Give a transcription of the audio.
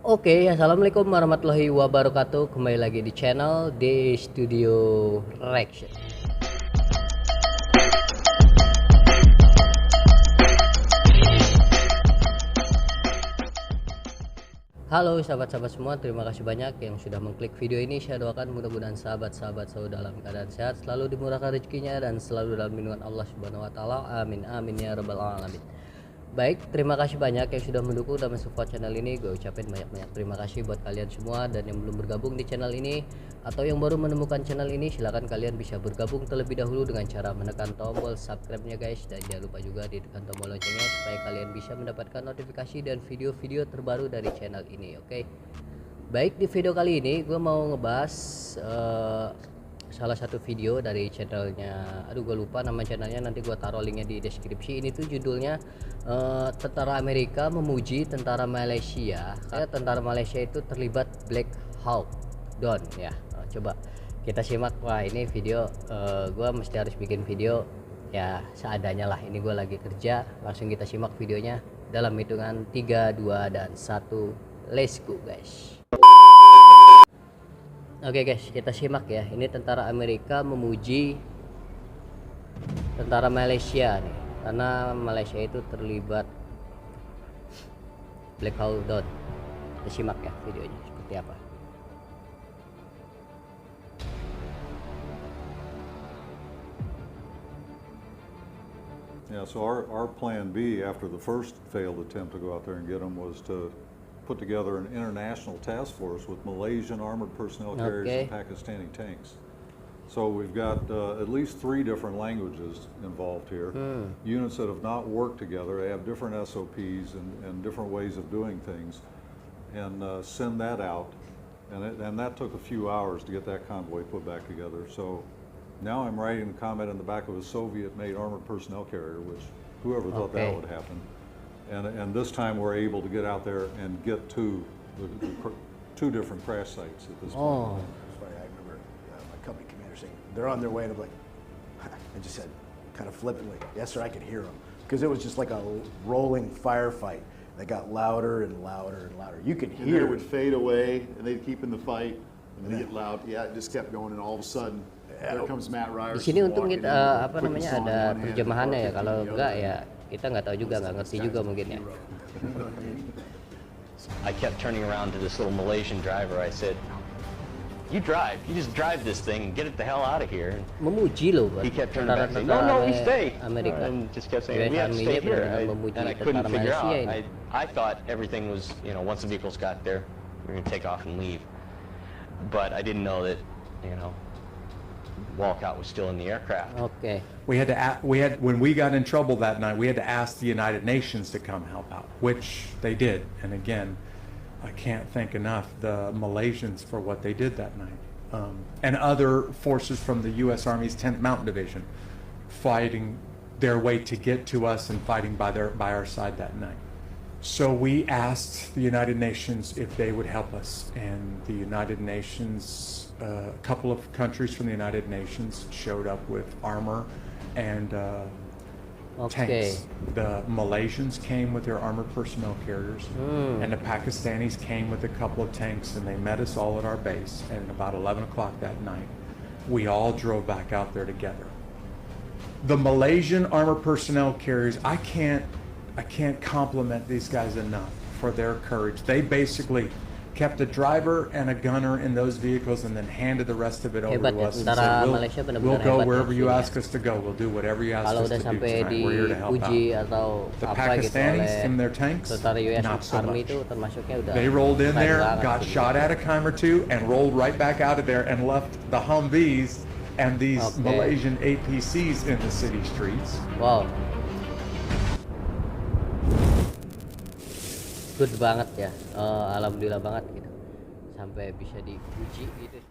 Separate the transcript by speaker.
Speaker 1: Oke, assalamualaikum warahmatullahi wabarakatuh. Kembali lagi di channel di Studio Reaction. Halo sahabat-sahabat semua, terima kasih banyak yang sudah mengklik video ini. Saya doakan mudah-mudahan sahabat-sahabat selalu dalam keadaan sehat, selalu dimurahkan rezekinya, dan selalu dalam lindungan Allah Subhanahu wa Ta'ala. Amin amin ya rabbal alamin. Baik, terima kasih banyak yang sudah mendukung dan mensupport channel ini. Gue ucapin banyak-banyak terima kasih buat kalian semua. Dan yang belum bergabung di channel ini atau yang baru menemukan channel ini, silahkan kalian bisa bergabung terlebih dahulu dengan cara menekan tombol subscribe-nya guys. Dan jangan lupa juga ditekan tombol loncengnya supaya kalian bisa mendapatkan notifikasi dan video-video terbaru dari channel ini. Oke. Baik, di video kali ini gue mau ngebahas salah satu video dari channelnya, gue lupa nama channelnya, nanti gue taruh linknya di deskripsi. Ini tuh judulnya Tentara Amerika memuji Tentara Malaysia karena Tentara Malaysia itu terlibat Black Hawk Down ya. Coba kita simak. Wah, ini video gue mesti harus bikin video ya seadanya lah. Ini gue lagi kerja, langsung kita simak videonya dalam hitungan 3, 2, dan 1. Let's go guys. Oke guys, kita simak ya. Ini tentara Amerika memuji tentara Malaysia nih, karena Malaysia itu terlibat Black Hawk Down. Kita simak ya videonya seperti apa.
Speaker 2: Yeah, so our plan B after the first failed attempt to go out there and get them was to put together an international task force with Malaysian armored personnel carriers and Pakistani tanks. So we've got at least 3 different languages involved here. Units that have not worked together, they have different SOPs and different ways of doing things, and send that out. And that took a few hours to get that convoy put back together. So now I'm riding the combat in the back of a Soviet-made armored personnel carrier, which whoever thought that would happen. And this time we're able to get out there and get to the 2 different crash sites at this point.
Speaker 3: That's funny. I remember my company commander saying they're on their way, and I'm like, I just said kind of flippantly, yes sir, I could hear them, because it was just like a rolling firefight that got louder and louder and louder. You could hear
Speaker 4: it would fade away, and they'd keep in the fight, and then get loud. Yeah, it just kept going, and all of a sudden, there comes Matt Ryers.
Speaker 1: Di sini untung kita apa namanya ada terjemahannya ya. Kalau enggak ya kita nggak tahu juga, nggak ngerti juga mungkin ya.
Speaker 5: I kept turning around to this little Malaysian driver. I said, "You drive. You just drive this thing and get it the hell out of here."
Speaker 1: Memuji loh buat
Speaker 5: He kept turning back saying, "No, we stay."
Speaker 1: Amerika.
Speaker 5: And just kept saying, "We have to stay here." And I couldn't figure out. I thought everything was, once the vehicles got there, we were going to take off and leave. But I didn't know that, walkout was still in the aircraft.
Speaker 1: Okay.
Speaker 6: We had when we got in trouble that night, we had to ask the United Nations to come help out, which they did. And again, I can't thank enough the Malaysians for what they did that night, and other forces from the U.S. Army's 10th Mountain Division, fighting their way to get to us and fighting by our side that night. So we asked the United Nations if they would help us, and the United Nations, a couple of countries from the United Nations showed up with armor and tanks. The Malaysians came with their armored personnel carriers, and the Pakistanis came with a couple of tanks, and they met us all at our base. And about 11 o'clock that night, we all drove back out there together. The Malaysian armored personnel carriers, I can't compliment these guys enough for their courage. They basically kept a driver and a gunner in those vehicles and then handed the rest of it over to us and said, we'll go wherever you ask us to go. We'll do whatever you ask us to do tonight. We're here to help out. The Pakistanis in their tanks, not so much. They rolled in there, got shot at a time or 2, and rolled right back out of there and left the Humvees and these Malaysian APCs in the city streets.
Speaker 1: Wow. Good banget ya, alhamdulillah banget gitu, sampai bisa dipuji gitu.